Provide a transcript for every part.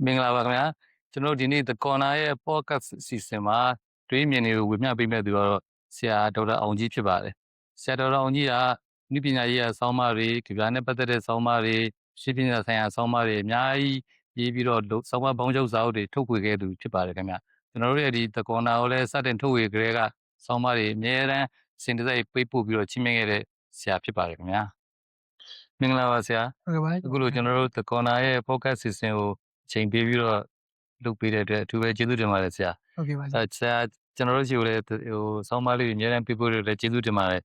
မင်္ဂလာပါခင်ဗျာကျွန်တော်ဒီနေ့ The Corner ရဲ့ podcast အစီအစဉ်မှာတွေးမြင်တွေကိုဝေမျှပေးမဲ့သူတော့ဆရာဒေါက်တာအောင်ကြီးဖြစ်ပါတယ်ဆရာဒေါက်တာအောင်ကြီးကနည်းပညာရေးရာဆောင်းပါးတွေကြပြနဲ့ပတ်သက်တဲ့ဆောင်းပါးတွေရှင်းပညာဆိုင်ရာဆောင်းပါးတွေအများကြီးရေးပြီးတော့ဆောင်းပါးပေါင်းချုပ်စာအုပ်တွေထုတ်ဝေခဲ့သူဖြစ်ပါတယ်ခင်ဗျာကျွန်တော်တို့ရဲ့ဒီ The Corner ကိုလည်းစတင်ထုတ်ဝေကြတဲ့ကဆောင်းပါးတွေအများတန်းစင်တစိုက်ပေးပို့ပြီးတော့ချင်းမြင်ခဲ့တဲ့ဆရာဖြစ်ပါတယ်ခင်ဗျာမင်္ဂလာပါဆရာဟုတ်ကဲ့ပါအခုလိုကျွန်တော်တို့ The Corner ရဲ့ podcast အစီအစဉ်ကိုအချိန်ပေးပြီးတော့လုပ်ပေးတဲ့အတွက်အထူးပဲကျေးဇူးတင်ပါတယ်ဆရာဟုတ်ကဲ့ပါဆရာကျွန်တော်တို့ရှိကိုလည်းဆောင်းပါးလေးတွေအများအားပေးပို့လို့လည်းကျေးဇူးတင်ပါတယ်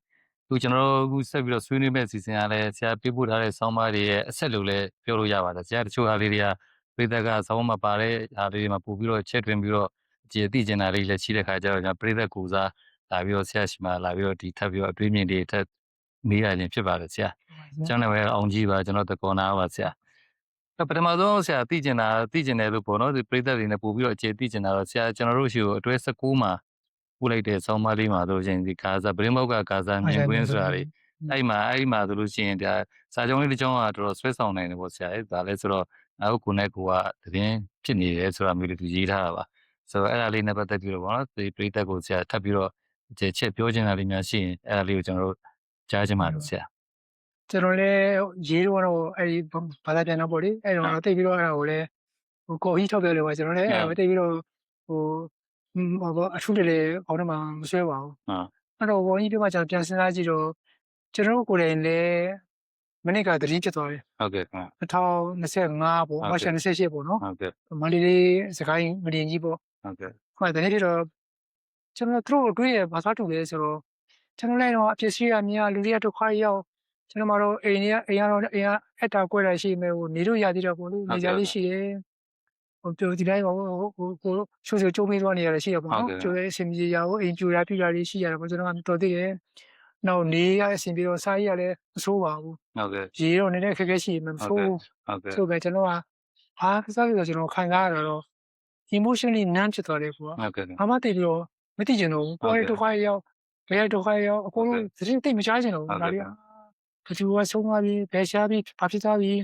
အခုကျွန်တော်တို့အခုဆက်ပြီးတော့ဆွေးနွေးမဲ့အစီအစဉ်ကလည်းဆရာပေးပို့ထားတဲ့ဆောင်းပါးတွေရဲ့အဆက်လို့လည်းပြောလို့ရပါတယ်ဆရာတချို့ဟာလေးတွေကပြည်သက်ကဆောင်းပါးမှာပါတဲ့ဟာလေးတွေမှာပို့ပြီးတော့ချက်တွင်ပြီးတော့အခြေအသိကျင်တာလေးလည်းရှိတဲ့ခါကျတော့ကျွန်တော်ပြည်သက်ကိုစားလာပြီးတော့ဆရာရှိမှလာပြီးတော့ဒီထပ်ပြီးတော့အတွေးမြင်တွေထပ်မေးရခြင်းဖြစ်ပါတယ်ဆရာကျွန်တော်လည်းအောင်ကြီးပါကျွန်တော်တကောနာပါဆရာပထမဆုံးဆရာသိကျင်တယ်လို့ပေါ့နော်ဒီပြည်သက်တွေနဲ့ပို့ပြီးတော့အခြေသိကျင်တာတော့ဆရာကျွန်တော်တို့ရှိကိုအတွဲ16မှာပို့လိုက်တဲ့ဆောင်းပါးလေးမှာဆိုရင်ဒီကာဇာပရင်းမောက်ကကာဇာမြင်ကွင်းဆိုတာလေအဲ့မှာဆိုလို့ရှိရင်ဒါစာကြောင်းလေးတစ်ကြောင်းကတော်တော်ဆွဲဆောင်နိုင်တယ်ပေါ့ဆရာဒါလည်းဆိုတော့အခုကိုနဲ့ကိုကသတင်းဖြစ်နေတယ်ဆိုတာမျိုးလေးသူရေးထားတာပါဆိုတော့အဲ့ဒါလေးနဲ့ပတ်သက်ပြီးတော့ပေါ့နော်ဒီပြည်သက်ကိုဆရာထပ်ပြီးတော့ချက်ပြောချင်တာလေးများရှိရင်အဲ့ဒါလေးကိုကျွန်တော်တို့ကြားချင်ပါတယ်ဆရာကျွန်တော်လည်းရေးတော့အဲ့ဒီဘာသာပြန်တော့ပေါ့လေအဲ့တော့တိတ်ပြီးတော့အဲ့ဒါကိုလည်းကော်ဖီထောက်ပြလို့ပါကျွန်တော်လည်းအဲ့ဒါတိတ်ပြီးတော့အထူးတလေခေါင်းထဲမှာမဆွဲပါဘူးအဲ့တော့ဘောကြီးပြမှကျွန်တော်ပြန်စဉ်းစားကြည့်တော့ကျွန်တော်ကိုယ်တိုင်လည်းမနေ့ကသတိဖြစ်သွားတယ်ဟုတ်ကဲ့2025ပေါ့မတ်လ28ပေါ့နော်ဟုတ်ကဲ့မန္တလေးစကိုင်းမရင်ကြီးပေါ့ဟုတ်ကဲ့ခွာတနေ့တော့ကျွန်တော်တို့တွေ့ရဘာသာတူလဲဆိုတော့ကျွန်တော်လည်းတော့အဖြစ်ရှိရမြင်လူတွေကဒုက္ခရောက်ကျွန်တော်တို့အိမ်အတာကွဲတာရှိမယ်ဟိုနေလို့ရသေးတော့ကိုလို့နေကြလေးရှိတယ်ဟိုပြောဒီတိုင်းဟိုချိုးကျုံးမေးသွားနေရတယ်ရှိရပေါ့နော်ကျိုးရဲ့အစီအမီရာကိုအိမ်ပြူတာပြူတာလေးရှိရတယ်ပေါ့ကျွန်တော်ကတော်သေးတယ်နောက်နေရအစီအမီတော့စားရလည်းမဆိုးပါဘူးဟုတ်ကဲ့ရေတော့နေတဲ့ခက်ခဲရှိမှမဆိုးဟုတ်ကဲ့ဆိုပဲကျွန်တော်ကဘာစားလို့ကျွန်တော်ခံစားရတော့ emotionally numb ဖြစ်သွားတယ်ကွာဘာမှသိပြီးတော့မသိကျင်တော့ဘူးကိုယ်ဒုက္ခရောက်ဘယ်ဒုက္ခရောက်အကုန်လုံးသတင်းသိမချကျင်တော့ဘူးဒါလေးကသူကဆုံးသွားပြီးဘယ်ရှားပြီးဘာဖြစ်သွားပြီး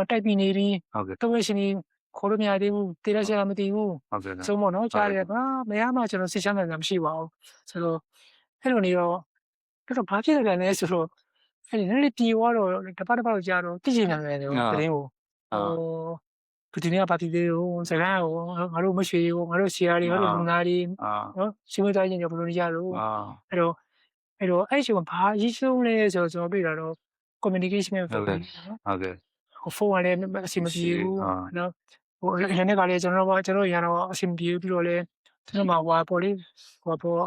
တိုက်ပြီးနေပြီးတော့ရှင်ကြီးခေါ်လို့မရသေးဘူးတေးရချင်မသိဘူးဆုံးမနော်ကြားရတယ်မရမှကျွန်တော်စိတ်ချမ်းသာတာမရှိပါဘူးဆိုတော့အဲ့လိုနေတော့တော်ဘာဖြစ်လဲဆိုတော့အဲ့ဒီလည်းပြေသွားတော့တပတ်တော့ကြာတော့သိချင်တယ်သတင်းကိုဒီနေ့ကပါတီလေးကိုစကားကိုငါတို့မရွှေကိုငါတို့ဆရာတွေငါတို့လူနာတွေနော်ရှင်းမသားချင်းတွေဘယ်လိုနေကြလို့အဲ့တော့အဲ့ချိန်မှာဘာရေးရှုံးလဲဆိုတော့ကျွန်တော်ပြတာတော့ communication ပဲဟုတ်ကဲ့ဖုန်းကလည်းအဆင်မပြေဘူးနော်ဟိုအဲ့နဲ့ကလည်းကျွန်တော်ရတော့အဆင်မပြေပြီးတော့လေကျွန်တော်မှာဟွာပေါ်လေးဟွာပေါ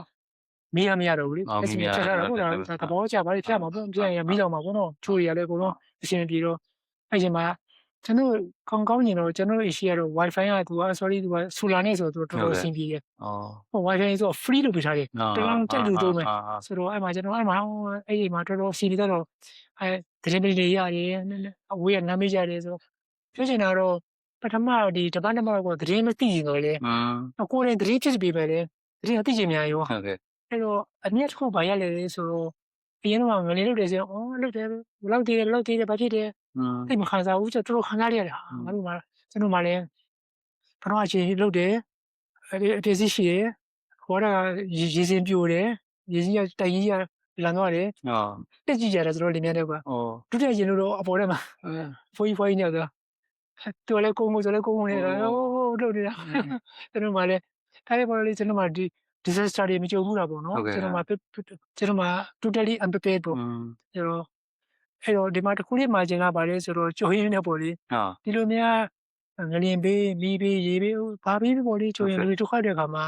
်မီးရမရတော့ဘူးလေအဆင်ပြေတာဟုတ်လားသဘောကျပါလေဖျက်မှာပေါ့ပြန်ရမီးတော့မှာပေါ့နော်ချိုးရလည်းအကုန်လုံးအဆင်မပြေတော့အဲ့ချိန်မှာကျွန်တော်ကောင်းနေတော့ကျွန်တော်အရှိရတော့ wifi ကသူက sorry သူက solar နဲ့ဆိုတော့တော်တော်အဆင်ပြေတယ်ဟို wifi ဆိုတော့ free လို့ပြထားတယ်တကယ်ကြိုက်လို့သုံးမယ်ဆိုတော့အဲ့မှာကျွန်တော်အဲ့မှာတော်တော်စီနေတော့သတင်းတွေရတယ်အဝေးကနားမေးကြတယ်ဆိုတော့ပြောချင်တာတော့ပထမဒီတပတ်နှစ်ပတ်ကသတင်းမသိရင်တော့လေကိုယ်တိုင်သတင်းဖြစ်ပြီးပဲလေသတင်းသိချင်များရောဟုတ်ကဲ့အဲ့တော့အမြတ်တစ်ခုဘာရလဲဆိုတော့အရင်တော့ငလင်းလုပ်တယ်ဆိုလုပ်တယ်ဘယ်လောက်တည်တယ်ဘာဖြစ်တယ်အဲ့မခံစားဘူးကျွန်တော်ခံစားရတယ်ငါတို့မှာကျွန်တော်မှလည်းပထမအချိန်လုပ်တယ်အတည်ရှိတယ်ခေါ်တာရေစင်ပြိုတယ်ရေစင်ကတိုင်ကြီးကလန်သွားတယ်တက်ကြည့်ကြတယ်ဆိုတော့လင်းမြတဲ့ကွာဒုတိယရင်လို့တော့အပေါ်ထဲမှာဖွေးဖွေးနေတော့တော်လည်းကုန်းဆိုလည်းကုန်းနေတယ်လုပ်နေတာကျွန်တော်မှလည်းဒါလည်းပေါ်လေကျွန်တော်မှဒီ disaster တွေမကြုံဘူးလားပေါ့နော်ကျွန်တော်မှ totally unprepared ပေါ့ကျွန်တော်အဲ့တော့ဒီမှာတစ်ခုလေးမှာကျင်လာပါတယ်ဆိုတော့ကြိုရင်းနဲ့ပေါ့လေဒီလိုများငလျင်ပေးမီးပေးရေပေးဘာပေးပေါ့လေကြိုရင်းလူတွေတစ်ခါတည်းခါမှာ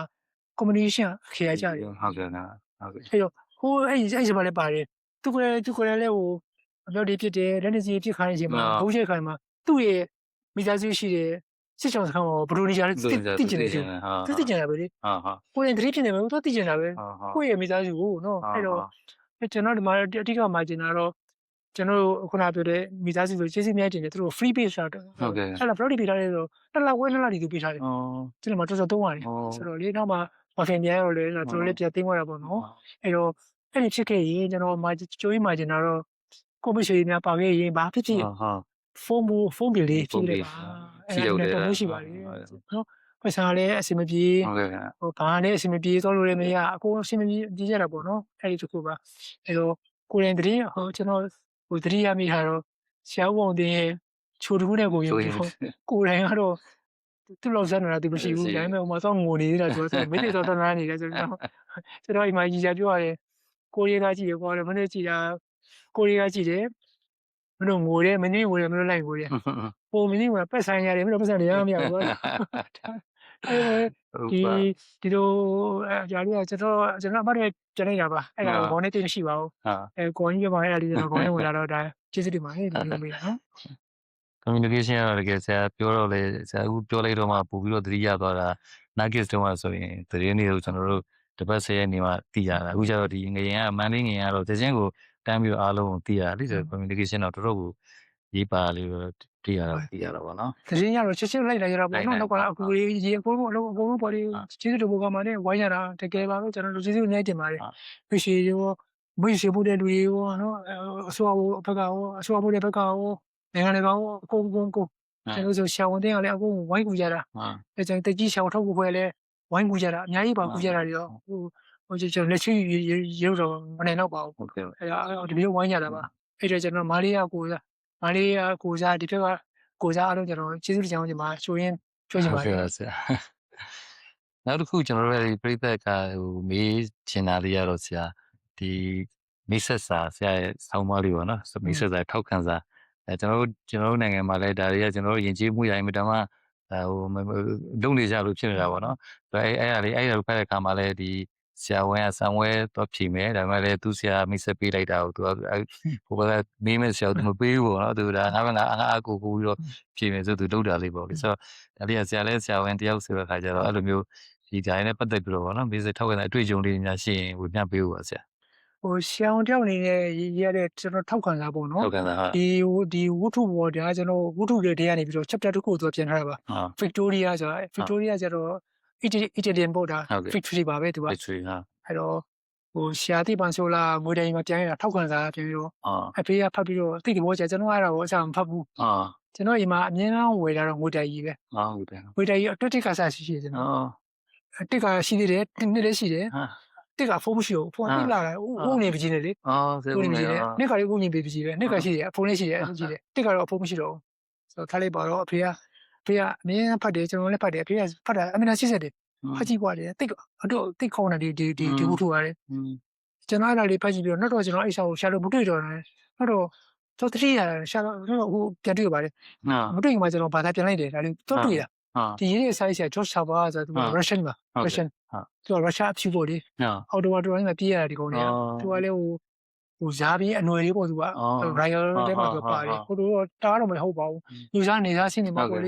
communication အခရာကြတယ်ဟုတ်ကဲ့နော်ဟုတ်ကဲ့အဲ့တော့ဟိုအဲ့စပါလေပါတယ်သူကလည်းလည်းဟိုအပြောတွေဖြစ်တယ်လက်နေစီဖြစ်ခိုင်းခြင်းမှာဘုံချိတ်ခိုင်းမှာသူ့ရဲ့မိသားစုရှိတယ်စစ်ချောင်းစခန်းမှာဘယ်လိုနေကြလဲသိကျင်တယ်သူသိကျင်တာပဲလေကိုယ်ရင်သတိဖြစ်နေမှာသူသိကျင်တာပဲကိုယ့်ရဲ့မိသားစုကိုနော်အဲ့တော့ကျွန်တော်ဒီမှာအဓိကမှာကျင်တာတော့ကျွန်တော်ခုနပြောတဲ့မိသားစုဆိုကျေးဇူးများတင်တယ်သူတို့ free base တာဟုတ်ကဲ့အဲ့ဒါ free ပေးထားတယ်ဆိုတော့2လဒီသူပေးထားတယ်ကျွန်တော်မှတော်တော်သုံးရတယ်ဆိုတော့လေနောက်မှမခင်ပြန်ရောလေသူတို့လည်းပြန်သိမ်းသွားတာပေါ့နော်အဲ့တော့အဲ့ဒီဖြစ်ခဲ့ရင်ကျွန်တော်မှကြိုးရင်းမှကျင်တာတော့ကိုမရှိရင်များပါခဲ့ရင်ဘာဖြစ်ဖြစ်ဖုန်းဘီလေးဖြစ်တယ်ပါရှိတယ်တော့ရှိပါလေ နော်ပတ်စံလည်းအစင်မပြေ ဟုတ်ကဲ့ခင်ဗျ ဟိုဘာနဲ့အစင်မပြေတော့လို့လည်းမရအကုန်အစင်မပြေကြတာပေါ့နော်အဲ့ဒီတစ်ခုပါအဲ့တော့ကိုယ်တိုင်တည်းဟိုကျွန်တော်ဟိုတတိယမိတာတော့ဆရာဦးအောင်တင်ရဲ့ချိုတခုနဲ့ကိုရင်ကိုယ်တိုင်ကတော့သူ့လောက်စမ်းနေတာသူမရှိဘူးဒါပေမဲ့ဟိုမှာတော့ငိုနေသေးတာဆိုတော့မိတိတော့တနာနေတယ်ဆိုတော့ကျွန်တော်အိမ်မှာကြီးကြပြောရတယ်ကိုရီးယားကြည့်ရကွာမနေ့ကြည့်တာကိုရီးယားကြည့်တယ်မလို့ငိုတယ်မင်းငိုတယ်မလို့လိုက်ငိုတယ်ပုံမင်းကပတ်ဆိုင်ရတယ်မလို့ပတ်ဆိုင်ရမရဘူးဒီလိုဂျာလီကကျွန်တော်အမတ်ကျန်နေတာပါအဲ့ဒါဘောနဲ့တိတ်မရှိပါဘူးကိုကြီးကပါအဲ့ဒါလေးကျွန်တော်ဘောနဲ့ဝင်လာတော့ဒါကျေးဇူးတင်ပါတယ်ဒီလိုမျိုးနော် communication ကတော့တကယ်ဆရာပြောတော့လေဆရာအခုပြောလိုက်တော့မှပို့ပြီးတော့သတိရသွားတာ nuggets တုန်းကဆိုရင်သတင်းတွေကိုကျွန်တော်တို့တပတ်10ရက်နေမှသိရတာအခုကျတော့ဒီငရင်ကမန်လေးငရင်ကတော့တခြင်းကိုတန်းပြီးအားလုံးကိုသိရတာလေဆို communication တော့တော်တော်ကိုရေးပါလေးတော့သိရတော့ပေါ့နော် သတင်းရတော့ချစ်ချစ်လိုက်လာကြတာပေါ့နော်နောက်ကအခုရေအကုန်လုံးပေါ်လေးကျေးဇူးတင်ဖို့ကမှလည်းဝိုင်းရတာတကယ်ပါပဲကျွန်တော်တို့ကျေးဇူးနေတင်ပါတယ်မိရှိရောမိရှိဖို့တဲ့လူတွေရောနော်အစိုးရဘက်ကရောအစိုးရဘက်ကရောနိုင်ငံတကာရောအကုန်ကျွန်တော်ဆိုရှာဝန်တင်ကလည်းအကုန်ဝိုင်းကူကြတာအဲကြောင့်တကြီးရှာဝန်ထုတ်ဖို့ဖွဲ့လဲဝိုင်းကူကြတာအများကြီးပါကူကြတာတွေရောဟိုကျွန်တော်လက်ရှိရုပ်တော့မနိုင်တော့ပါဘူးဟုတ်ကဲ့အဲဒီလိုဝိုင်းကြတာပါအဲ့တော့ကျွန်တော်မာလေးယာကိုစားဒီဘက်ကကိုစားအားလုံးကျွန်တော်ကျေးဇူးတင်ကြောင်းဒီမှာဆိုရင်ပြောချင်ပါတယ်ဆရာနောက်တစ်ခုကျွန်တော်တို့ရဲ့ပြိသက်ကဟိုမေးချင်တာလေးရတော့ဆရာဒီမိဆက်စာဆရာရဲ့ဆောင်းပါးလေးပေါ့နော်မိဆက်စာထောက်ခံစာကျွန်တော်တို့နိုင်ငံမှာလည်းဒါတွေကကျွန်တော်တို့ယဉ်ကျေးမှုရိုင်းမတမ်းဟိုလုံနေကြလို့ဖြစ်နေတာပေါ့နော်အဲ့ဒါဖတ်တဲ့အခါမှာလည်းဒီဆရာဝန်ကဆံဝဲတော့ဖြေမယ်ဒါပေမဲ့လည်းသူဆရာမိဆက်ပေးလိုက်တာကိုသူဟိုဘက်ကမေးမယ်ဆရာသူမပေးဘူးပေါ့နော်သူဒါငါအကူပြီးတော့ဖြေမယ်ဆိုသူလုပ်တာလေးပေါ့လေဆိုတော့ဒါလေးကဆရာလည်းဆရာဝန်တယောက်ဆိုတဲ့အခါကျတော့အဲ့လိုမျိုးဒီဂျိုင်းနဲ့ပတ်သက်ပြီးတော့ပေါ့နော်မိဆက်ထောက်ခံတဲ့အတွေ့အကြုံလေးများရှိရင်ဝင်ပြပေးဦးပါဆရာဟိုရှောင်းတယောက်အနေနဲ့ရတဲ့ကျွန်တော်ထောက်ခံတာပေါ့နော်ထောက်ခံတာဟုတ်ဒီဝတ္ထုဘောဒါကျွန်တော်ဝတ္ထုတွေတည်းကနေပြီးတော့ chapter တစ်ခုသူပြန်ထားတာပါ Victoria ဆိုတာ Victoria ကျတော့ Italian ပေါ့ဒါ Victory ပါပဲသူက Victory ဟာအဲ့တော့ဟိုရှာတိပန်ဆိုလာငွေတိုင်မှာပြန်ရတာထောက်ခံစာပြန်ပြီးတော့အဖေကဖတ်ပြီးတော့သိတယ်ဘောကျွန်တော်အဲ့ဒါကိုအစားမဖတ်ဘူးကျွန်တော်အိမ်မှာအမြဲတမ်းဝယ်လာတော့ငွေတိုင်ကြီးပဲဟုတ်တယ်ငွေတိုင်ကြီးအတွတ်တစ်ကစားရှိကျွန်တော်တစ်ကရှိသေးတယ်နှစ်လည်းရှိတယ်တစ်ကဖုန်းမရှိဘူးဖုန်းတိလာတယ်ဦးနေပကြီးနေလေဆရာဦးနေနှစ်ကလေးဦးနေပကြီးပဲနှစ်ကရှိတယ်ဖုန်းလည်းရှိတယ်ရှိတယ်တစ်ကတော့ဖုန်းမရှိတော့ဘူးဆိုတော့ထားလိုက်ပါတော့အဖေကအမြဲဖတ်တယ်ကျွန်တော်လည်းဖတ်တယ်အဖေကဖတ်တာအမြဲတမ်း80တယ်ဖတ်ကြည့်ပွားတယ်တိတ်ခေါင်းနေဒီဝတ္ထုရတယ်ကျွန်တော်အဲ့ဒါလေးဖတ်ကြည့်ပြီးတော့နောက်တော့ကျွန်တော်အိတ်ဆောက်ရှာလို့မတွေ့တော့တယ်နောက်တော့ကျွန်တော်တတိယရှာတော့ဟိုပြန်တွေ့ပါတယ်မတွေ့ရင်မှကျွန်တော်ဘာသာပြန်လိုက်တယ်ဒါလေးတော့တွေ့တာဒီရေးရဲ့ size က George Sava ဆိုသူက Russian ပါ Russian သူက Russia အဖြူပေါ့လေအော်တိုဝါတိုတိုင်းမှာပြေးရတာဒီကောင်တွေကသူကလည်းဟိုဇာပြီးအနွယ်လေးပေါ့သူက Royal တဲမှာသူပါတယ်ဟိုတော့တားတော့မဟုတ်ပါဘူးလူစားနေစားဆင်းနေမှာပေါ့လ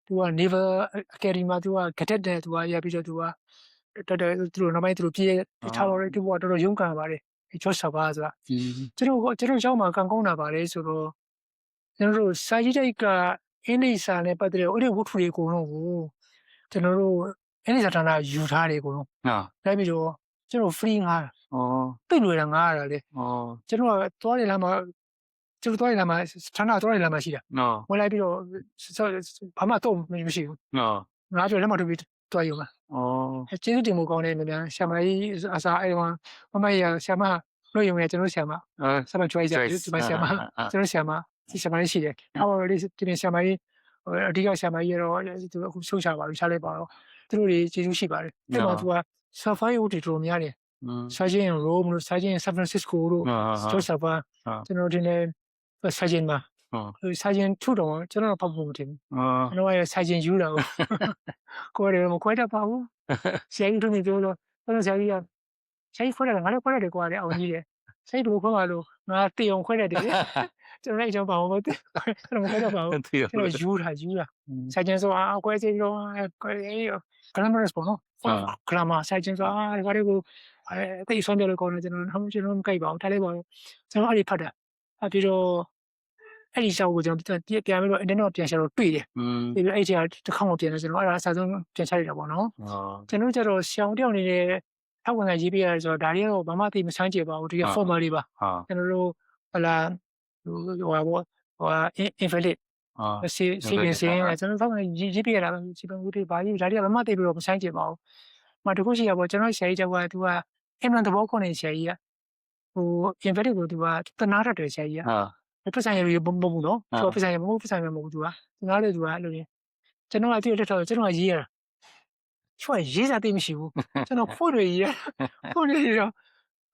ေသူက Naval Academy မှာသူက cadet တဲ့သူကရပြီးတော့သူကတော်သူတို့နောက်ပိုင်းသူတို့ပြေးထားတော့သူကတော်တော်ရုန်းကန်ပါတယ် George Sava ဆိုတာကျွန်တော်ကျောင်းမှာကန်ကောင်းတာပါတယ်ဆိုတော့ကျွန်တော်တို့စာရေးတိုက်ကအင်းနေစာနဲ့ပတ်သက်တဲ့အဲ့ဒီဝတ္ထုတွေအကုန်လုံးကိုကျွန်တော်တို့အင်းနေစာဌာနယူထားတယ်အကုန်လုံးဒါပြီးတော့ကျွန်တော် free ငါတိတ်လွယ်တာငါရတာလေကျွန်တော်သွားတယ်လားမှာကျွန်တော်သွားတယ်လားမှာဌာနသွားတယ်လားမှာရှိတာဝင်လိုက်ပြီးတော့ဘာမှတော့မရှိဘူးငါပြောလက်မထုတ်ပြီးသွားယူမှာကျေးဇူးတင်ဖို့ကောင်းတယ်မြန်မြန်ဆရာမကြီးအစားအဲ့မှာမမကြီးဆရာမလို့ရုံနဲ့ကျွန်တော်ဆရာမဆရာမ choice ဒီမှာဆရာမကျွန်တော်ဆရာမဆရာမလေးရှိတယ်အော်လေးဒီဆရာမကြီးအဓိကဆရာမကြီးရောသူအခုဆုံးချပါလို့ရှားလိုက်ပါတော့သူတို့တွေကျေးဇူးရှိပါတယ်အဲ့မှာသူက Safari တွေတော်များတယ်Sergeant Rome လို့ Sergeant San Francisco လို့ Joseph ကျွန်တော်ဒီနေ့ Sergeant မှာSergeant 2တော့ကျွန်တော်ပတ်ဖို့မတင်ဘူးကျွန်တော်က Sergeant ယူတာကိုယ်ရတယ်မခွဲတတ်ပါဘူးဆရာကြီးတို့နေပြောလို့ကျွန်တော်ဆရာကြီးကဆရာကြီးခွဲတယ်ငါလည်းခွဲတယ်ကွာလေအောင်ကြီးတယ်ဆရာကြီးတို့ခွဲပါလို့ငါတေအောင်ခွဲတယ်ကျွန်တော်လည်းအကြောင်းပါဘူးကျွန်တော်မခွဲတတ်ပါဘူးကျွန်တော်ယူတာSergeant ဆိုခွဲစီတော့ခွဲGlamorous ပေါ့နော်Glamour Sergeant ဆိုဒီကားတွေကိုတိတ်ဆွမ်းပြလို့ကောင်းတယ်ကျွန်တော်မကြိုက်ပါဘူးထားလိုက်ပါတော့ကျွန်တော်အဲ့ဒီဖတ်တာပြီးတော့အဲ့ဒီရှောက်ကိုကျွန်တော်ပြန်ပြီးတော့ internet ပြန်ရှာတော့တွေ့တယ်ပြီးတော့အဲ့ဒီတစ်ခေါက်မှပြန်တယ်ကျွန်တော်အဲ့ဒါအစားဆုံးပြန်ချလိုက်တာပေါ့နော်ကျွန်တော်ကျတော့ရှောင်းတယောက်နေတဲ့ထောက်ဝင်ကရေးပြရတယ်ဆိုတော့ဒါတွေကတော့ဘာမှသိမဆန်းကြပါဘူးဒီက formal လေးပါကျွန်တော်တို့ဟလာinvalid စီပင်စင်းကျွန်တော်တော့ရေးပြရတာစီပင်ဦးတွေဘာကြီးဒါတွေကဘာမှတိတ်ပြီးတော့မဆိုင်ကျင်ပါဘူး။မှတခုရှိရပေါ့ကျွန်တော်ဆရာကြီးကျောက်ကသူကအင်မန်သဘောခေါ်နေဆရာကြီးကဟို invalid ကိုသူကတနာတတ်တယ်ဆရာကြီးကပတ်ဆိုင်ရည်မဟုတ်ဘူးနော်သူကပတ်ဆိုင်ရမဟုတ်ပတ်ဆိုင်ရမဟုတ်သူကငါလည်းသူကအဲ့လိုနေကျွန်တော်ကသူ့လက်ထောက်ကျွန်တော်ကရေးရတာချွတ်ရေးစားသိမရှိဘူးကျွန်တော်ဖို့တွေရေးရဖို့တွေရေးတော့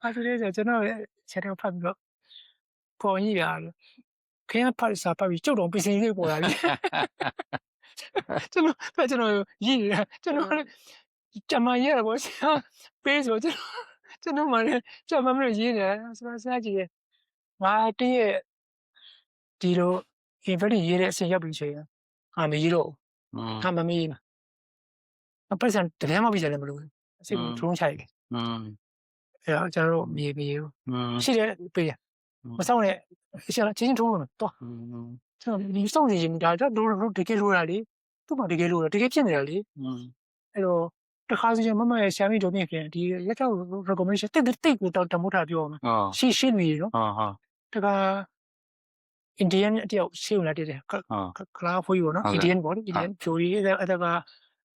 အဲ့ဒါလေးဆိုကျွန်တော်ဆရာတော်ဖတ်ပြီးတော့ပေါ်ကြီးရတယ်ခင်ဗျားဖတ်စာဖတ်ပြီးကြုတ်တော့ပင်စင်လေးပေါ်လာပြီကျွန်တော်ရေးရကျွန်တော်ကြမ်းမရတော့ဆရာပေးဆိုကျွန်တော်မှလည်းကြမ်းမမလို့ရေးနေဆိုတော့ဆရာကြီးငါတည့်ရဲ့ဒီလို invalid ရေးတဲ့အဆင့်ရောက်ပြီဆိုရင်မရေးတော့ဘူးမမေးဘူးပတ်စံတပြားမှပြကြတယ်မလို့အစိတ်ထုံးချိုက်တယ်အဲ့တော့ကျွန်တော်တို့မြေဘူးရှိတယ်ပေးရမဆောင်နဲ့ဆရာချင်းထုံးလို့တော့ကျွန်တော်ဒီစောင့်နေရင်ဒါတော့တကယ်လိုတာလေသူ့မှာတကယ်လိုတာတကယ်ဖြစ်နေတာလေအဲ့တော့တခါစီမမရဲ့ဆရာမတို့ပြင်ခင်ဒီလက်ထောက် recommendation တိတ်ကိုတော့တမိုးထားပြောမှာရှင်းနေရနော်တခါ Indian တယောက်ရှင်းလာတယ်ကလာဖွေးရောနော် Indian ပေါ့ Indian ဖြိုးရေးအဲ့ဒါက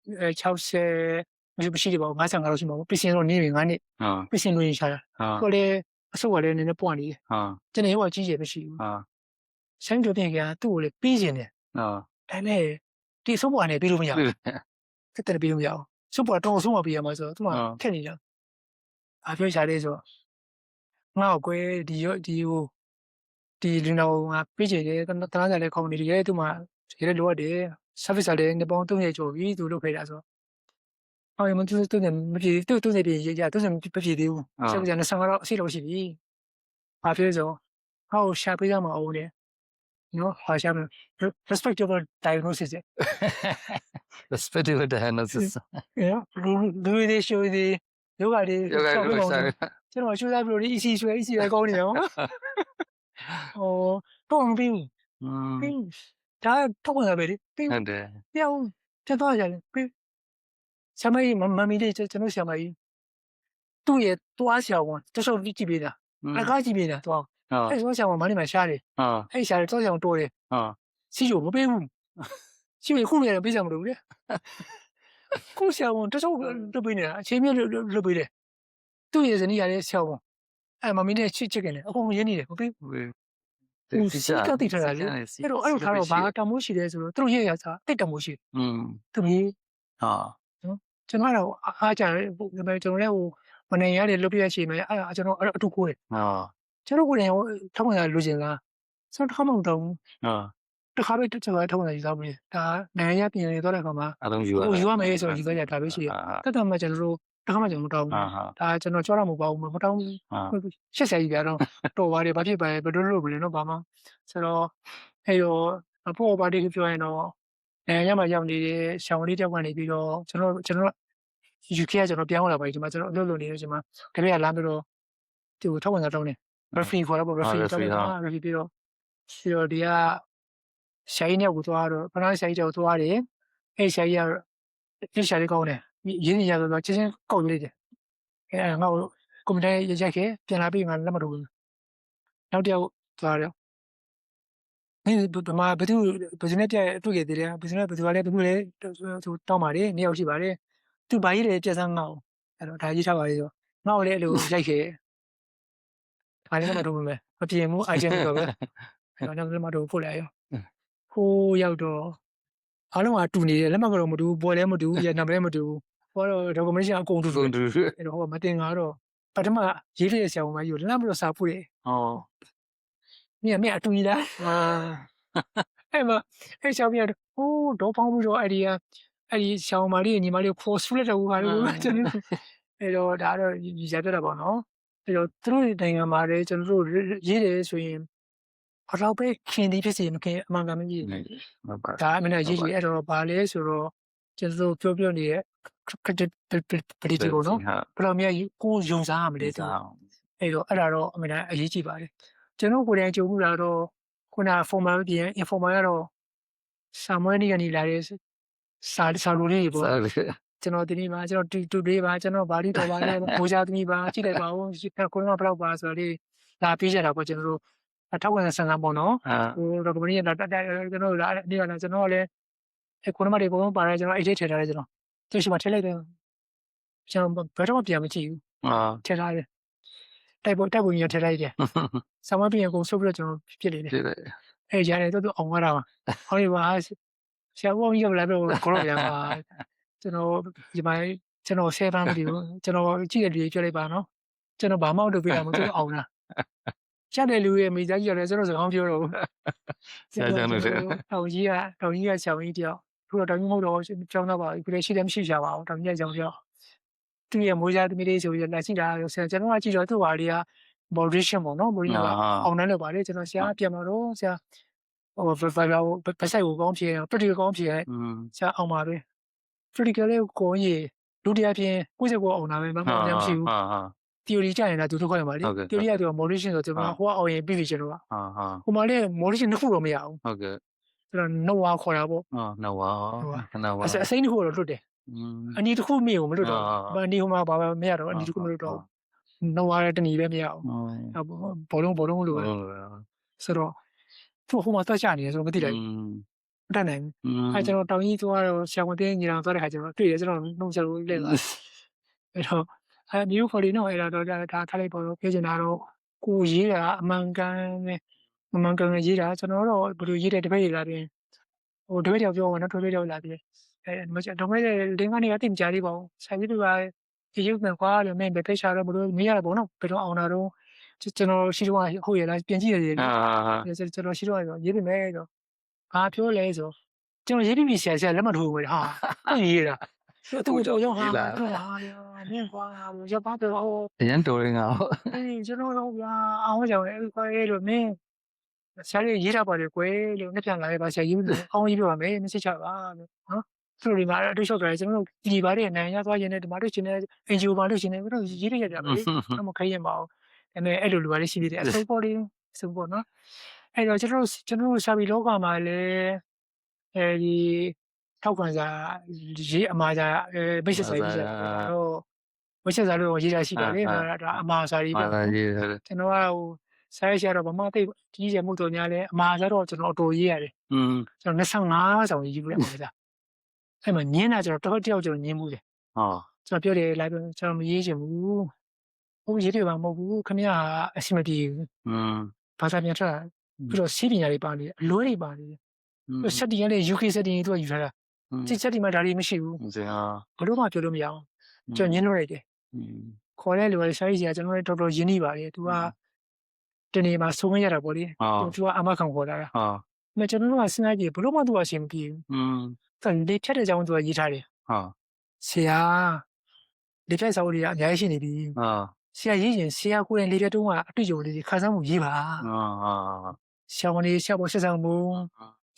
60မရှိတယ်ပေါ့55လောက်ရှိမှာပေါ့ပြင်တော့နေပြီ9နှစ်ပြင်လို့ရင်ရှာတာကိုလည်းအဆုတ်ကလည်းနည်းနည်းပွားနေတယ်ကျွန်တော်ကကြီးကျယ်မရှိဘူးဆိုင်တို့ပြင်ကသူ့ကိုလည်းပြီးကျင်တယ်ဒါပေမဲ့ဒီဆုတ်ပွားနေပြီးလို့မရဘူးတက်တယ်ပြီးလို့မရဘူးဆုတ်ပွားတော့ဆုတ်မပြီးရမှာဆိုတော့သူကခက်နေကြပြောရှာလေးဆိုငါ့ကိုကွယ်ဒီလူနာကပြီးကျင်တယ်တနာကြလည်းခေါင်းနေတယ်သူမှရေလိုရတယ် service လည်းနေပေါင်း300ကျော်ပြီသူလုပ်ခဲ့တာဆိုအော်မသူနေမပြေသူနေပြေရသူနေမပြေသေးဘူး service နဲ့ဆောင်တော့အစီလို့ရှိပြီဘာဖြစ်ဆိုဟောရှာပေးရမှာအောင်လေနော်ဟာရှာမ respectable diagnosis respectable diagnosis လူတွေရှိုးတွေယောဂတွေကျွန်တော်ရှုစားပြီးတော့ EC ဆွဲ EC ပဲကောင်းနေရောတော့မပြီးဘူးဒါတော့ဝင်လာပဲလေပြီးဟုတ်တယ်ပြောင်းတက်သွားကြတယ်ပြီးဆရာမကြီးမမီလေးကျွန်တော်ဆရာမကြီးသူ့ရဲ့တွားဆရာဝန်တချို့ကြည့်ပေးတာအကားကြည့်ပေးတာတွားအဲ့ဆိုဆရာဝန်မနေမှာရှားတယ်အဲ့ရှားတယ်တော့ဆရာဝန်တိုးတယ်စီချိုမပေးဘူးစီချိုခုလည်းပေးကြမလို့လေခုဆရာဝန်တချို့လုပ်ပေးနေတာအချိန်မြတ်လုပ်ပေးတယ်သူ့ရဲ့ဇနီးရတဲ့ဆရာဝန်အဲ့မမီနဲ့ချစ်ချစ်ကနေအကုန်ရင်းနေတယ်မပေးဘူးစီကတိထားတယ်အဲ့တော့ထားတော့ဘာတမိုးရှိတယ်ဆိုတော့သူတို့ရဲ့ရစားတိတ်တမိုးရှိသူကြီးနော်ကျွန်တော်ကတော့အားကြတယ်ကျွန်တော်လည်းမနေရတယ်လုပ်ပြရရှိမယ်အဲ့ကျွန်တော်အတူကိုယ်ကျွန်တော်ကိုယ်တိုင်ထောက်ခံရလိုချင်လားကျွန်တော်ထောက်မှမတော့တခါပဲကျွန်တော်ထောက်ခံရစားပြီဒါနိုင်ငံရပြင်နေတော့တဲ့ခါမှာအလုံးယူရမယ်ဆိုတော့ယူခဲ့ကြတာပဲရှိရတက်တော့မှကျွန်တော်တို့တခါမှကျွန်တော်မတောင်းဘူးဒါကျွန်တော်ကြောက်တော့မပေါ့ဘူးမတောင်းဘူးရှက်ဆရာကြီးပြတော့တော်ပါတယ်ဘာဖြစ်ပါလဲဘယ်လိုလုပ်လဲနော်ဘာမှဆိုတော့အဲ့တော့အဖို့ပါတီပြောရင်တော့ရမှရောက်နေတဲ့ရှောင်းလေးတောက်ကနေပြီးတော့ကျွန်တော်UK ကကျွန်တော်ပြောင်းလာပါပြီဒီမှာကျွန်တော်အလုပ်လုပ်နေတဲ့အချိန်မှာတပည့်ကလမ်းပြီးတော့ဒီကိုထောက်ဝင်တာတောင်းတယ် referee ခေါ်တော့ referee တောင်းတယ် referee ပြီးတော့ဒီကဆရာကြီးနဲ့ကိုသွားတော့ဖနာဆရာကြီးတော့သွားတယ်အဲ့ဆရာကြီးကဆရာလေးကောင်းတယ်ရင်းနေရတော့ချင်းချင်းကောက်လိုက်တယ်အဲ့ငါ့ကိုကွန်ပျူတာရိုက်ခဲ့ပြန်လာပြီးငါလက်မထုတ်ဘူးနောက်တစ်ယောက်သွားတော့ဘယ်သူနဲ့ပြတွေ့ခဲ့သေးတယ်ဘယ်သူနဲ့ဘယ်သူကလည်းသူလည်းသူတောင်းပါတယ်နှစ်ယောက်ရှိပါတယ်သူဘာကြီးလဲပြက်စမ်းငါ့ကိုအဲ့တော့ဒါကြီးထားပါလေဆိုငါ့ကိုလည်းအဲ့လိုရိုက်ခဲ့ဘာလည်းမထုတ်ဘူးမယ်မပြေဘူးအိုင်ဂျင်တော့ပဲအဲ့တော့လက်မထုတ်ဖို့လိုက်ရောဟိုရောက်တော့အားလုံးကတူနေတယ်လက်မကတော့မတူဘူးပွဲလည်းမတူဘူးရနံပါတ်လည်းမတူဘူးဟောတော့ documentation အကုန်တူအဲ့တော့ဟောမတင်ကားတော့ပထမရေးပြတဲ့ဆရာမကြီးကိုလမ်းမလို့စာပို့တယ်မြင်အတူကြီးလားအဲ့မှာအဲ့ဆရာမကြီးတော့ပေါင်းပြီးတော့အဲ့ဒီဆရာမလေးညီမလေးကိုခေါ်ဆူလိုက်တော့ဟာလို့ကျွန်တော်အဲ့တော့ဒါတော့ရပြတာပေါ့နော်အဲ့တော့သူတို့နိုင်ငံမှာလည်းကျွန်တော်တို့ရေးတယ်ဆိုရင်အတော့ပဲခင်ဒီဖြစ်စီမခင်အမှန်ကန်မကြီးဒါအမှန်တရေးအဲ့တော့ဘာလဲဆိုတော့ကျွန်တော်တို့ပြောနေတဲ့ credibility ကိုနော်ဘယ်လိုများကိုယုံစားရမလဲဆိုအဲ့တော့အဲ့ဒါတော့အမှန်တအရေးကြီးပါတယ်ကျွန်တော်ကိုယ်တိုင်ကြုံမှုတာတော့ခုန formal ပြင် informal ကတော့စာမွေးနေ့ကနေလာတဲ့စာလိုလေးပေါ့ကျွန်တော်ဒီနေ့မှာကျွန်တော်တူလေးပါကျွန်တော်ဘာလို့တော့ပါလဲဘိုးချသမီးပါကြည့်လိုက်ပါဦးခုနကဘယ်လောက်ပါဆိုတော့လေးလာပေးကြတာပေါ့ကျွန်တော်တို့ ထောက်ခံဆန်ဆန်ပေါ့နော် အာ ဟိုတော့ကမကြီးတော့ကျွန်တော်လာနေကလည်းကျွန်တော်လည်းခုနမတွေအကုန်လုံးပါတယ်ကျွန်တော်အိတ်ထဲထည့်ထားတယ်ကျွန်တော်သူရှိမှထည့်လိုက်တယ်ကျွန်တော်ဘယ်တော့မှပြန်မကြည့်ဘူး အာ ထည့်ထားတယ်တိုက်ပုံကြီးထည့်လိုက်တယ်ဆောင်းမပြင်းအကုန်ဆုပ်ပြီးတော့ကျွန်တော်ဖြစ်နေတယ် ဖြစ်တယ် အဲ့ကြားတယ်သူအောင်ရတာပါဟောဒီပါဆရာဝန်ကြီးကလည်းကိုရောပြန်ပါကျွန်တော်ဒီမှာကျွန်တော်ဆဲပန်းမပြီးဘူးကျွန်တော်ကြည့်တဲ့လူကြီးပြောလိုက်ပါနော်ကျွန်တော်ဘာမှမလုပ်ပြတာမသူအောင်တာချက်တဲ့လူရဲ့မိသားစုရတယ်ကျွန်တော်စကားပြောတော့ ဆရာကြောင့်လို့တဲ့ တောင်ကြီးကဆရာဝန်ကြီးတယောက်ခုတော့တောင်ကြီးမဟုတ်တော့ကျောင်းသားပါခုလည်းရှိတယ်မရှိကြပါဘူးတောင်ကြီးကကျောင်းပြောသူရဲ့မိုးစားသမီးလေးဆိုပြီးလက်ရှိတာဆရာကျွန်တော်ကကြည့်တော့သူ့ဟာလေးက moderation ပေါ့နော်မိုးရီကအောင်နိုင်လို့ပါလေကျွန်တော်ဆရာပြန်มาတော့ဆရာဟိုဘယ်ဆိုင်ကိုကောင်းဖြစ်ရ practical ကောင်းဖြစ်ရဆရာအောင်ပါပဲ practical လေးကိုကြီးဒုတိယဖြင့်69အောင်တာပဲမမှန်မရှိဘူး theory ကြရင်လည်းသူတို့ခေါ်ရပါလေ theory ကသူက moderation ဆိုကျွန်တော်ဟိုကအောင်ရင်ပြီးပြီကျွန်တော်ကဟိုမှာလည်း moderation တစ်ခုတော့မရဘူး ဟုတ်ကဲ့ ကျွန်တော် no ဝါခေါ်တာပေါ့ နော်ဝါနော်ဝါ အစိမ်းတစ်ခုတော့လွတ်တယ်အနီတစ်ခုမေ့ကိုမလွတ်တော့အနီဟိုမှာဘာမှမရတော့အနီတစ်ခုမလွတ်တော့ no ဝါတဏီပဲမရအောင်ဘောလုံးလို့ဆိုတော့သူ့ဟိုမှာသက်ချနေတယ်ဆိုတော့မသိလိုက်ဘူးတတ်နိုင်အဲကျွန်တော်တောင်ကြီးသွားတော့ဆရာဝန်တင်းညီတော်သွားတဲ့ခါကျတော့တွေ့တယ်ကျွန်တော်နှုတ်ဆက်လို့လဲသွားအဲ့တော့မျိုးခေါ်လေးတော့အဲ့တော့ဒါထားလိုက်ပေါ်တော့ပြောချင်တာတော့ကိုရေးတာအမှန်ကန်ရေးတာကျွန်တော်တော့ဘယ်လိုရေးတဲ့တပည့်တွေလာပြင်ဟိုတပည့်တယောက်ပြောမှာနော်တပည့်တယောက်လာပြင်မကျတော့မဲ့လင်းကနေအတိမကြသေးပါဘူးဆိုင်ပြီးတော့ဒီရုပ်နဲ့ကွာလို့မင်းပဲဖိတ်ချတော့ဘယ်လိုမရတော့ဘောနော်ဘယ်တော့အောင်တာတော့ကျွန်တော်ရှိတော့ဟုတ်ရလားပြင်ကြည့်ရတယ်ကျွန်တော်ရှိတော့ရေးပြီမဲ့တော့ဘာပြောလဲဆိုကျွန်တော်ရေးပြီးဆရာလက်မထိုးဘူးဟာရေးတာသူ့တော့ရောက်ဟာနင်းကွာရောက်ပါတော့ အရင်တော်ရင်းက ကျွန်တော်တော့ဗျာအောင်ကြောင်အဲ့ကွာလို့မင်းဆရာကြီးရေးတာပါလေကွယ်လို့နှစ်ပြန်လာခဲ့ပါဆရာကြီးအောင်ရေးပြပါမယ်မစစ်ချပါလို့နော်သူတို့ဒီမှာအတွေ့လျှောက်ကြတယ်ကျွန်တော်တို့ဒီပါတဲ့နိုင်ရသွားရင်လည်းဒီမှာတွေ့ရှင်နေ NGO ပါလို့ရှင်နေတော့ရေးရကြပါလေတော့မခိုင်းရင်ပါဘူးဒါပေမဲ့အဲ့လိုလူပါလေးရှိသေးတယ်အစိုးပေါ်လေးစုံပေါ့နော်အဲ့တော့ကျွန်တော်တို့စာပေလောကမှာလည်းအဲဒီထောက်ခံစာရေးအမှားစာမိတ်ဆက်စာရေးတော့ဝချက်စာလို့ရေးတာရှိတယ်လေဒါအမှားစာရေးပဲကျွန်တော်ကဟိုစာရေးရှာတော့ဗမာသိကြီးကျယ်မှုတော်များလဲအမှားစာတော့ကျွန်တော်အတော်ရေးရတယ်ကျွန်တော်25ဆောင်ရေးပြီးအမှားစာအဲ့မှာညင်းတာကျွန်တော်တစ်ယောက်ကျွန်တော်ညင်းမှုတယ်ကျွန်တော်ပြောတယ်လိုက်ကျွန်တော်မရေးချင်ဘူးဟိုရေးတယ်ပါမဟုတ်ဘူးခမရအဆင်မပြေဘူးဘာသာပြန်ထွက်တာပြီးတော့စီးပညာတွေပါနေတယ်အလွဲတွေပါနေတယ်ဆက်တင်ရတဲ့ UK ဆက်တင်သူကယူထားတာစစ်တင်မှာဒါတွေမရှိဘူးဘလို့မှပြောလို့မရအောင်ကျွန်တော်ညင်းလို့ရတယ်ခေါ်တဲ့လူကစာရေးဆရာကျွန်တော်လည်းတော်တော်ရင်းနှီးပါတယ်သူကတနေ့မှာဆုံးရတာပေါ့လေသူကအမခံခေါ်တာလားမကျွန်တော်တို့ကစဉ်းစားကြည့်ဘလို့မှသူကအဆင်မပြေဘူးသူလေဖြတ်တဲ့ကြောင်းသူကရေးထားတယ်ဆရာလေဖြတ်စာအုပ်တွေကအများကြီးရှိနေပြီဆရာရေးရင်ဆရာကိုယ်တိုင်လေဖြတ်တုံးကအတွေ့အကြုံလေးခန်းစားမှုရေးပါဆရာဝန်လေးဆရာပေါ်ဆက်ဆံမှု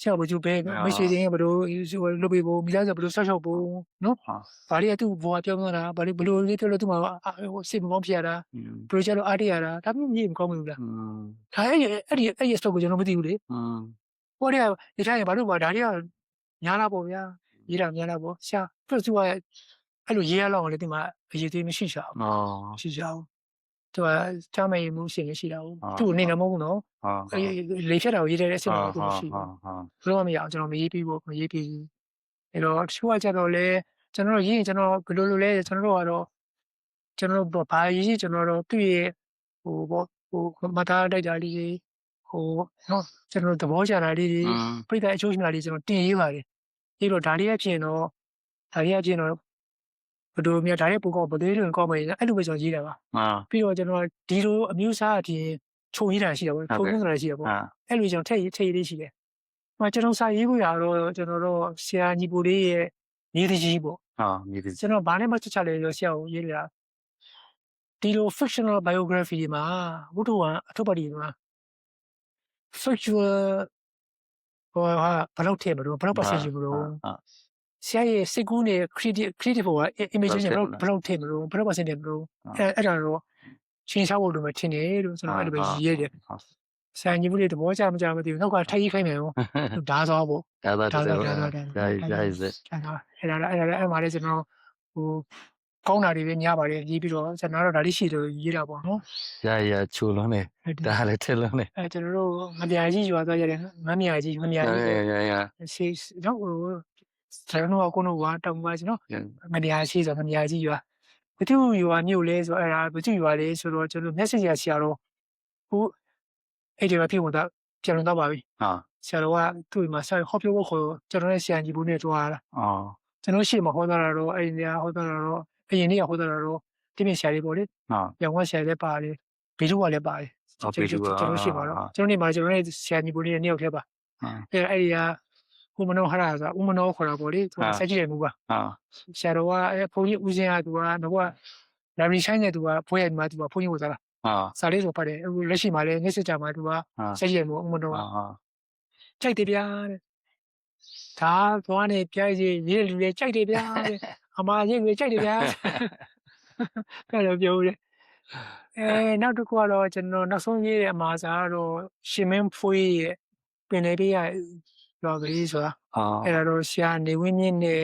ဆရာဘကျူပဲမရှိသေးရင်ဘလို့လုပ်ပေးဖို့မိသားစုဘလို့ဆောက်ရှောက်ဖို့နော်ဘာလေးကသူ့ဘဝပြောင်းသွားတာဘာလေးဘလို့လေးပြောလို့သူ့မှာစိတ်မကောင်းဖြစ်ရတာဘလို့ကျတော့အားတရတာဒါမျိုးကြီးမကောင်းဘူးလားဒါအဲ့ဒီ stock ကိုကျွန်တော်မသိဘူးလေဟိုတည်းကဒီတိုင်းဘာလို့ဒါတွေကညားလာပေါ့ဗျာရေးတာညားလာပေါ့ဆရာသူ့ကအဲ့လိုရေးရလောက်အောင်လေဒီမှာအရေးသေးမရှိရှာဘူးရှိရှာဘူးသူကချမ်းမြေမှုရှင်ရှိတာဟုတ်သူ့အနေနဲ့မဟုတ်ဘူးနော်လေဖြတ်တာကိုရေးတဲ့အဆင့်တော့သူမရှိဘူးဘယ်တော့မှမရအောင်ကျွန်တော်မရေးပြီးဘူးမရေးပြီးအဲ့တော့တချို့ကကြတော့လေကျွန်တော်ရေးရင်ကျွန်တော်ဘယ်လိုလုပ်လဲကျွန်တော်တို့ဘာရေးကျွန်တော်တို့သူ့ရဲ့ဟိုပေါ့ဟိုမသားတိုက်တာလေးဟိုနော်ကျွန်တော်သဘောကျတာလေးပြိတ္တအချိုးရှိတာလေးကျွန်တော်တင်ရေးပါတယ်ပြီးတော့ဒါလေးအဖြစ်တော့ဘယ်လိုများဒါရဲ့ပိုကောဘယ်လိုကောက်မယ်အဲ့လိုပဲကျွန်တော်ရေးတာပါပြီးတော့ကျွန်တော်ဒီလိုအမျိုးအစားအပြင်ခြုံရေးတာရှိတယ်ပေါ့ခြုံရေးတာရှိတယ်ပေါ့အဲ့လိုကျွန်တော်ထည့်ရေးလေးရှိတယ်ဟိုကျွန်တော်စာရေးဖို့ရတော့ကျွန်တော်တို့ဆရာညီပူလေးရဲ့မြေတကြီးပေါ့မြေတကြီးကျွန်တော်ဘာနဲ့မှချက်ချလဲဆိုဆရာကိုရေးလာဒီလို fictional biography တွေမှာဝတ္ထုအထုပ်ပါတီမှာ factual ဟိုဟာဘယ်လောက်ထည့်မလို့ဘယ်လောက် percentage မလို့ဆရာရဲ့စိတ်ကူးနဲ့ creative ဟို imagination ဘယ်လောက်ထည့်မလို့ဘယ်လောက် percentage မလို့အဲ့ဒါတော့ချင်းချဖို့လိုမှထင်တယ်လို့ကျွန်တော်အဲ့လိုပဲရေးရတယ်ဆရာညီမလေးသဘောကျမသိဘူးနောက်ကထိုက်ကြီးခိုင်းမယ်ဟုတ်ဓာသွားပေါ့ဒါအဲ့ဒါအဲ့မှာလည်းကျွန်တော်ဟို ကောင်းတာတွေပဲများပါတယ်ရေးပြီးတော့ကျွန်တော်တို့ဒါလေးရှိတယ်ရေးတာပေါ့နော် ရချိုလုံးနေဒါလည်းထက်လုံးနေ ကျွန်တော်တို့ငပြာကြီးရွာသွားရတယ်ငမြာကြီးရ ရှိတော့ကျွန်တော်ကိုတော့တောင်းပါကျွန်တော်ငပြာရှိဆိုငပြာကြီးရွာဘသူရွာမြို့လဲဆိုအဲ့ဒါဘသူရွာလဲဆိုတော့ကျွန်တော်မျက်စိဆရာတော့ဟိုအဲ့ဒီမှာပြေဝင်တော့ပြန်လုံတော့ပါပြီ ဟာ ဆရာတော်ကသူ့မှာဆက်ဟောပြောဖို့ခေါ်ကျွန်တော်ရဲ့ဆရာကြီးဘူးနဲ့တွားလာ အော် ကျွန်တော်ရှေ့မှာဟောတာတော့အဲ့ဒီနေရာဟောတာတော့အရင်နေ့ကဟောတာတော့တိမြင့်ဆရာလေးပေါ့လေ ဟာ ရောင်ဝက်ဆရာလည်းပါတယ်ဘီလူကလည်းပါတယ် အော်ပေလူက ကျွန်တော်ရှေ့မှာတော့ကျွန်တော်နေမှာကျွန်တော်ရဲ့ဆရာကြီးဘူးလေးနဲ့နှစ်ယောက်ထဲပါ ဟာ အဲ့ဒီကဥမနောဟရာဆိုဥမနောခေါ်တာပေါ့လေသူကဆက်ကြည့်တယ်မူပါ ဟာ ဆရာတော်ကဘုန်းကြီးဦးစင်းကသူကတော့လာရီဆိုင်နဲ့သူကဘွဲရမှာသူကဘုန်းကြီးကိုစားတာ ဟာ စာလေးဆိုပါတယ်အခုလက်ရှိမှာလည်းနေ့စစ်ကြမှာသူကဆက်ကြည့်တယ်မူဥမနောက ဟာ ကြိုက်တယ်ဗျာတဲ့ဒါသွားနေပြိုင်စီရေးလူတွေကြိုက်တယ်ဗျာတဲ့အမရေးလူကြိုက်တယ်ဗျာအဲ့လိုပြောဦးတယ်နောက်တစ်ခုကတော့ကျွန်တော်နောက်ဆုံးရေးတဲ့အမှာစာကတော့ရှင်မင်းဖွေးရဲ့ပင်လေပေးရတော့ကလေးဆိုတာ ဟာ အဲ့ဒါတော့ဆရာနေဝင်းမြင့်နဲ့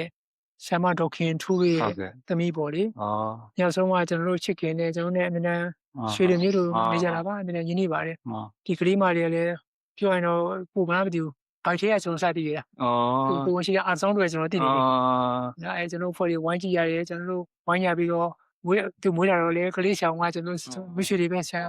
ဆရာမဒေါက်ခင်ထူးရဲ့ ဟုတ်ကဲ့ သမီးပေါ့လေ အော် နောက်ဆုံးကကျွန်တော်တို့ချစ်ခင်နဲ့ကျွန်တော်နဲ့အမြဲတမ်းရွှေရည်မျိုးတို့နေကြတာပါအမြဲတမ်းရင်းနှီးပါတယ် ဟာ ဒီကလေးမလေးလည်းပြောရင်တော့ကိုဘာမှမသိဘူးဘိုက်ထဲကကျွန်တော်စတည်ရတာ အော် ကိုရှိတဲ့အဆောင်တွေကျွန်တော်တည်နေတယ် အော် အဲကျွန်တော်ဖော်ရီဝိုင်းကြည့်ရတယ်ကျွန်တော်တို့ဝိုင်းရပြီးတော့မွေးလာတော့လေကလေးဆောင်ကကျွန်တော်မရှိတွေပဲဆရာ